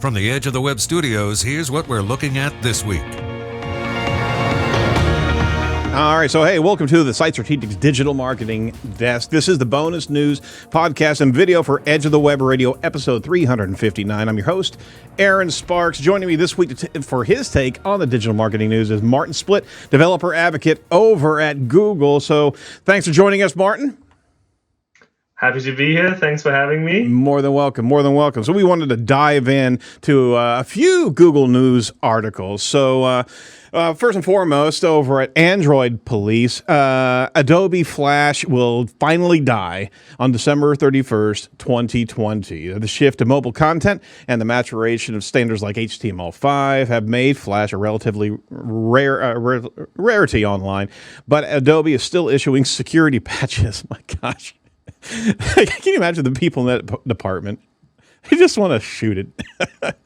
From the Edge of the Web studios, here's what we're looking at this week. All right, so hey, welcome to the Site Strategics Digital Marketing Desk. This is the bonus news podcast and video for Edge of the Web Radio, episode 359. I'm your host, Erin Sparks. Joining me this week for his take on the digital marketing news is Martin Splitt, developer advocate over at Google. So thanks for joining us, Martin. Happy to be here. Thanks for having me. More than welcome, more than welcome. So we wanted to dive in to a few Google News articles. So first and foremost, over at Android Police, Adobe Flash will finally die on December 31st, 2020. The shift to mobile content and the maturation of standards like HTML5 have made Flash a relatively rarity online, but Adobe is still issuing security patches. My gosh. Can you imagine the people in that department? They just want to shoot it.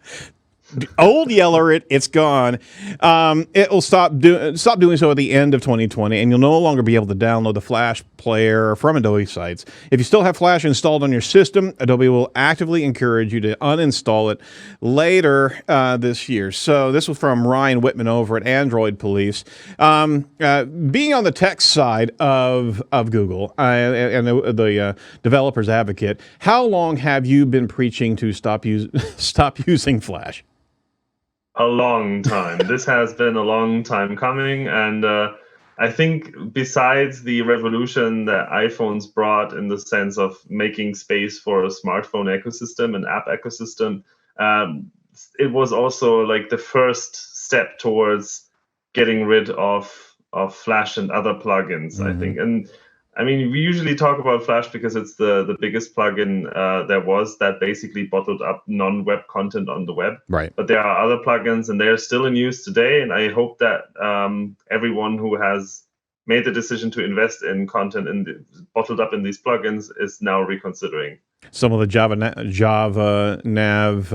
Old Yeller it, it's gone. It will stop doing so at the end of 2020, and you'll no longer be able to download the Flash player from Adobe sites. If you still have Flash installed on your system, Adobe will actively encourage you to uninstall it later this year. So this was from Ryan Whitman over at Android Police. Being on the tech side of Google and the developer's advocate, how long have you been preaching to stop using Flash? A long time. This has been a long time coming, and I think besides the revolution that iPhones brought in the sense of making space for a smartphone ecosystem and app ecosystem, it was also like the first step towards getting rid of Flash and other plugins, I think. And I mean, we usually talk about Flash because it's the biggest plugin there was that basically bottled up non-web content on the web. Right. But there are other plugins, and they're still in use today. And I hope that everyone who has made the decision to invest in content bottled up in these plugins is now reconsidering. Some of the Java Nav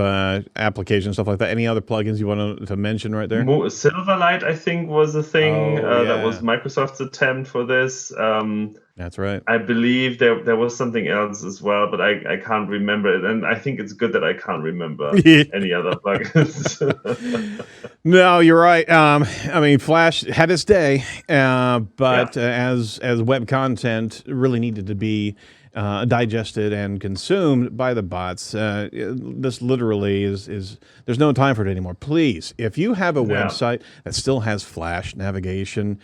applications, stuff like that. Any other plugins you want to mention right there? Silverlight, I think, was a thing yeah. that was Microsoft's attempt for this. That's right. I believe there was something else as well, but I can't remember it. And I think it's good that I can't remember any other plugins. No, you're right. I mean, Flash had its day, but as web content really needed to be digested and consumed by the bots, this literally is there's no time for it anymore. Please, if you have a website that still has Flash navigation,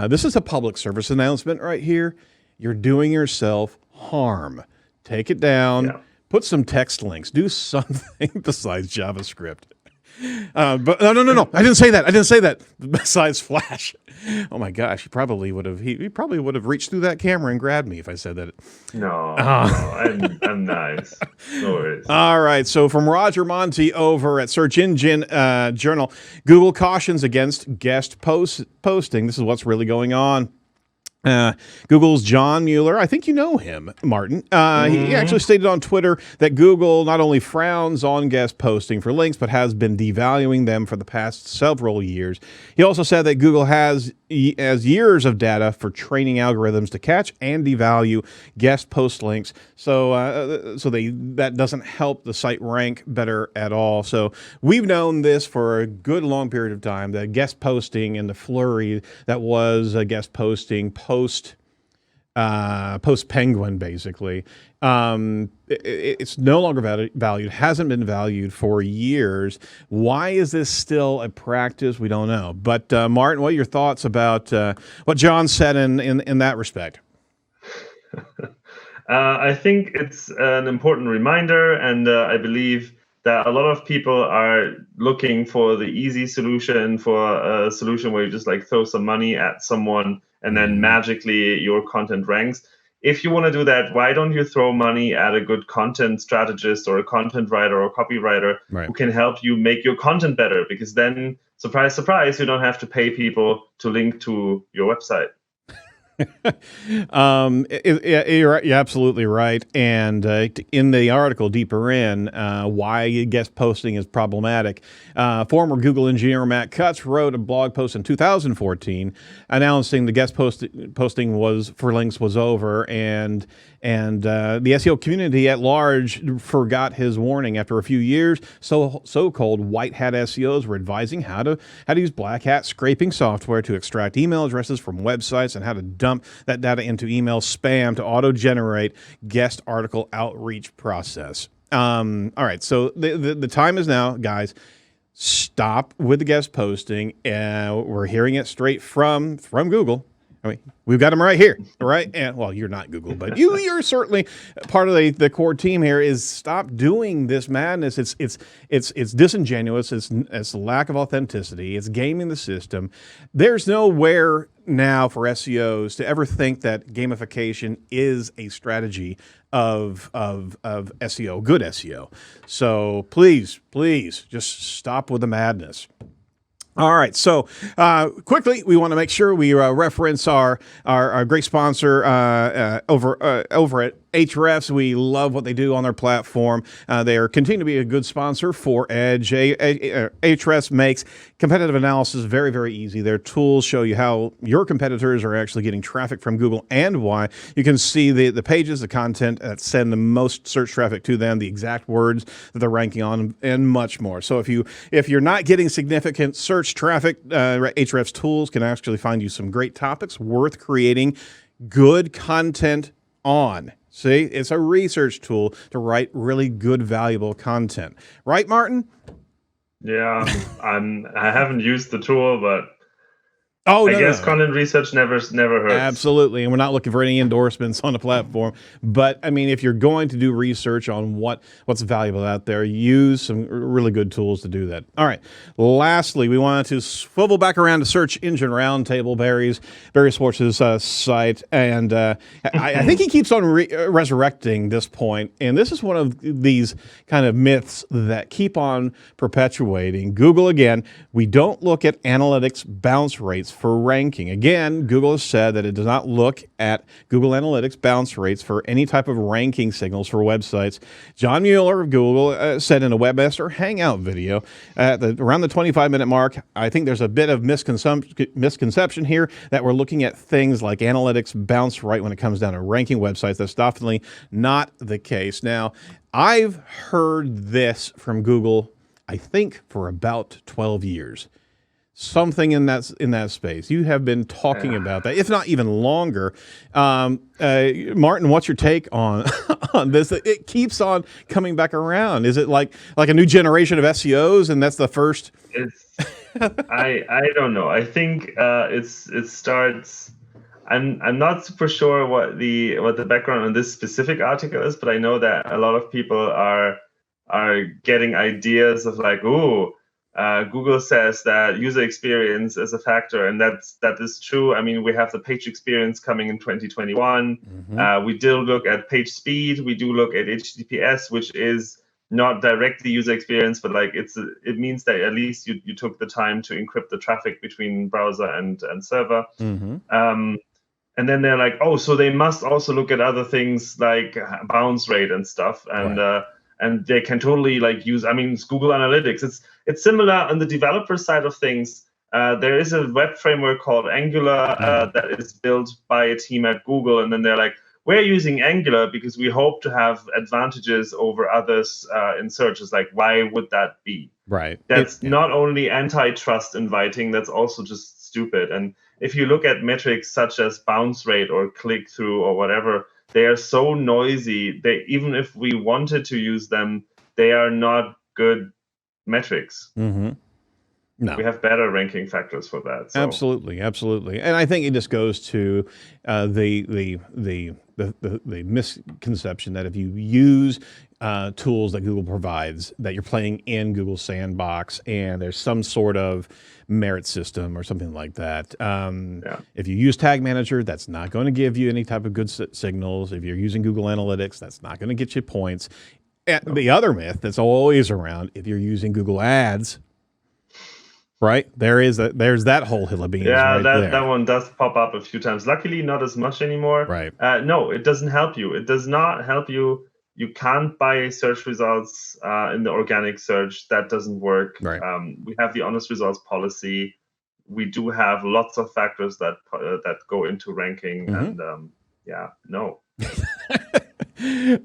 this is a public service announcement right here. You're doing yourself harm. Take it down. Put some text links. Do something besides JavaScript. But no. I didn't say that. Besides Flash. Oh my gosh, he probably would have reached through that camera and grabbed me if I said that. No, I'm nice. No worries. All right, so from Roger Monti over at Search Engine Journal, Google cautions against guest posting. This is what's really going on. Google's John Mueller, I think you know him, Martin. He actually stated on Twitter that Google not only frowns on guest posting for links, but has been devaluing them for the past several years. He also said that Google has years of data for training algorithms to catch and devalue guest post links. So that doesn't help the site rank better at all. So we've known this for a good long period of time, that guest posting and the flurry that was guest posting post Penguin, basically. It's no longer valued, hasn't been valued for years. Why is this still a practice? We don't know. But Martin, what are your thoughts about what John said in that respect? I think it's an important reminder, and I believe that a lot of people are looking for the easy solution, for a solution where you just like throw some money at someone and then magically your content ranks. If you want to do that, why don't you throw money at a good content strategist or a content writer or copywriter who can help you make your content better? Because then, surprise, surprise, you don't have to pay people to link to your website. You're absolutely right. And in the article deeper in, why guest posting is problematic, former Google engineer Matt Cutts wrote a blog post in 2014 announcing the guest posting was for links was over, and And the SEO community at large forgot his warning. After a few years, so-called white hat SEOs were advising how to use black hat scraping software to extract email addresses from websites and how to dump that data into email spam to auto-generate guest article outreach process. All right, so the time is now, guys. Stop with the guest posting. We're hearing it straight from Google. I mean, we've got them right here, right? And well, you're not Google, but you're certainly part of the core team here. Is stop doing this madness. It's disingenuous. It's lack of authenticity. It's gaming the system. There's nowhere now for SEOs to ever think that gamification is a strategy of SEO, good SEO. So please, just stop with the madness. All right, so quickly, we want to make sure we reference our great sponsor over at Ahrefs. We love what they do on their platform. They are continue to be a good sponsor for Edge. Ahrefs makes competitive analysis very, very easy. Their tools show you how your competitors are actually getting traffic from Google and why. You can see the pages, the content that send the most search traffic to them, the exact words that they're ranking on, and much more. So if you're not getting significant search traffic, Ahrefs tools can actually find you some great topics worth creating good content on. See, it's a research tool to write really good, valuable content. Right, Martin? Yeah, I haven't used the tool, but I guess content research never hurts. Absolutely, and we're not looking for any endorsements on the platform. But I mean, if you're going to do research on what's valuable out there, use some really good tools to do that. All right. Lastly, we wanted to swivel back around to Search Engine Roundtable, Barry Schwartz's site, and I think he keeps on resurrecting this point. And this is one of these kind of myths that keep on perpetuating. Google again. We don't look at analytics bounce rates for ranking. Again, Google has said that it does not look at Google Analytics bounce rates for any type of ranking signals for websites. John Mueller of Google said in a Webmaster Hangout video around the 25-minute mark, I think there's a bit of misconception here that we're looking at things like analytics bounce rate when it comes down to ranking websites. That's definitely not the case. Now, I've heard this from Google, I think, for about 12 years. Something in that space. You have been talking about that, if not even longer. Martin, what's your take on this? It keeps on coming back around. Is it like a new generation of SEOs, and that's the first? I don't know. I think it starts. I'm not super sure what the background on this specific article is, but I know that a lot of people are getting ideas of like, ooh. Google says that user experience is a factor, and that is true. I mean, we have the page experience coming in 2021. Mm-hmm. We do look at page speed. We do look at HTTPS, which is not directly user experience, but like it means that at least you took the time to encrypt the traffic between browser and server. Mm-hmm. And then they're like, oh, so they must also look at other things like bounce rate and stuff, and right. And they can totally use. I mean, it's Google Analytics. It's similar on the developer side of things. There is a web framework called Angular that is built by a team at Google, and then they're like, we're using Angular because we hope to have advantages over others in search. It's like, why would that be? Right. That's not only antitrust inviting, that's also just stupid. And if you look at metrics such as bounce rate or click through or whatever, they are so noisy. Even if we wanted to use them, they are not good metrics. Mm-hmm. No, we have better ranking factors for that. So. Absolutely, and I think it just goes to the misconception that if you use tools that Google provides, that you're playing in Google Sandbox, and there's some sort of merit system or something like that. If you use Tag Manager, that's not going to give you any type of good signals. If you're using Google Analytics, that's not going to get you points. And the other myth that's always around, if you're using Google Ads, right, there's that whole hill of beans. Yeah, that one does pop up a few times. Luckily, not as much anymore. Right. No, it doesn't help you. It does not help you. You can't buy search results in the organic search. That doesn't work. Right. We have the honest results policy. We do have lots of factors that go into ranking, and no.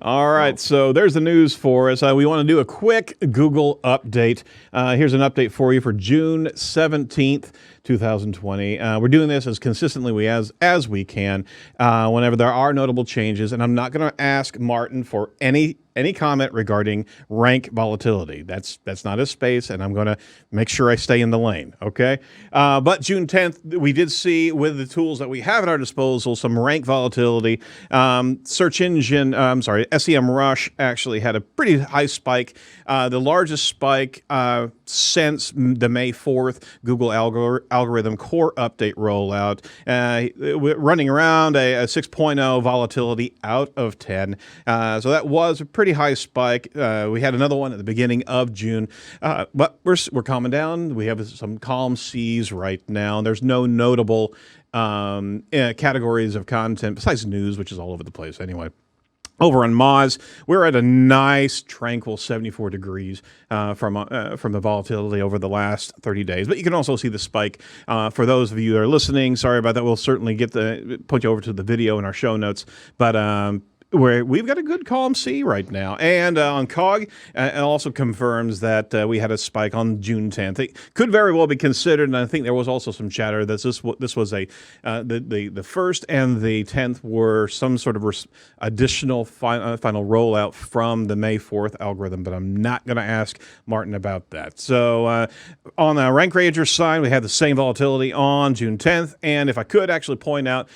All right, so there's the news for us. We want to do a quick Google update. Here's an update for you for June 17th, 2020. We're doing this as consistently as we can whenever there are notable changes, and I'm not going to ask Martin for any comment regarding rank volatility. That's not his space, and I'm going to make sure I stay in the lane, okay? But June 10th, we did see with the tools that we have at our disposal some rank volatility. SEMrush actually had a pretty high spike, the largest spike since the May 4th Google algorithm core update rollout, running around a 6.0 volatility out of 10. So that was a pretty high spike. We had another one at the beginning of June, but we're calming down. We have some calm seas right now. There's no notable categories of content besides news, which is all over the place anyway. Over on Moz, we're at a nice, tranquil 74 degrees from the volatility over the last 30 days. But you can also see the spike. For those of you that are listening, sorry about that. We'll certainly point you over to the video in our show notes. But we've got a good calm sea right now. And on COG, it also confirms that we had a spike on June 10th. It could very well be considered, and I think there was also some chatter that this was the 1st and the 10th were some sort of additional final rollout from the May 4th algorithm, but I'm not going to ask Martin about that. So on the Rank Ranger side, we had the same volatility on June 10th, and if I could actually point out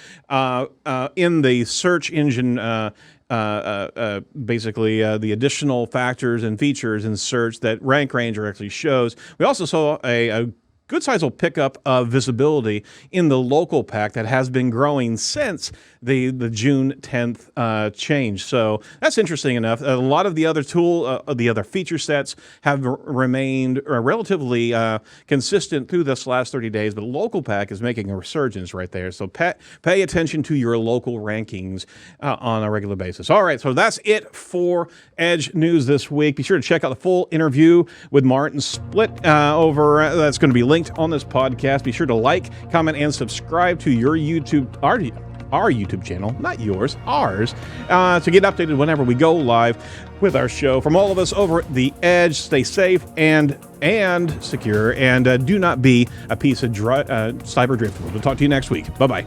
in the search engine basically the additional factors and features in search that Rank Ranger actually shows. We also saw a good sizable pickup of visibility in the local pack that has been growing since the June 10th change. So that's interesting enough. A lot of the other the other feature sets have remained relatively consistent through this last 30 days, but local pack is making a resurgence right there. So pay attention to your local rankings on a regular basis. All right, so that's it for Edge News this week. Be sure to check out the full interview with Martin Splitt that's going to be linked on this podcast. Be sure to like, comment, and subscribe to your our YouTube channel, not yours, ours, to get updated whenever we go live with our show. From all of us over at The Edge, stay safe and secure, and do not be a piece of cyber driftwood. We'll talk to you next week. Bye-bye.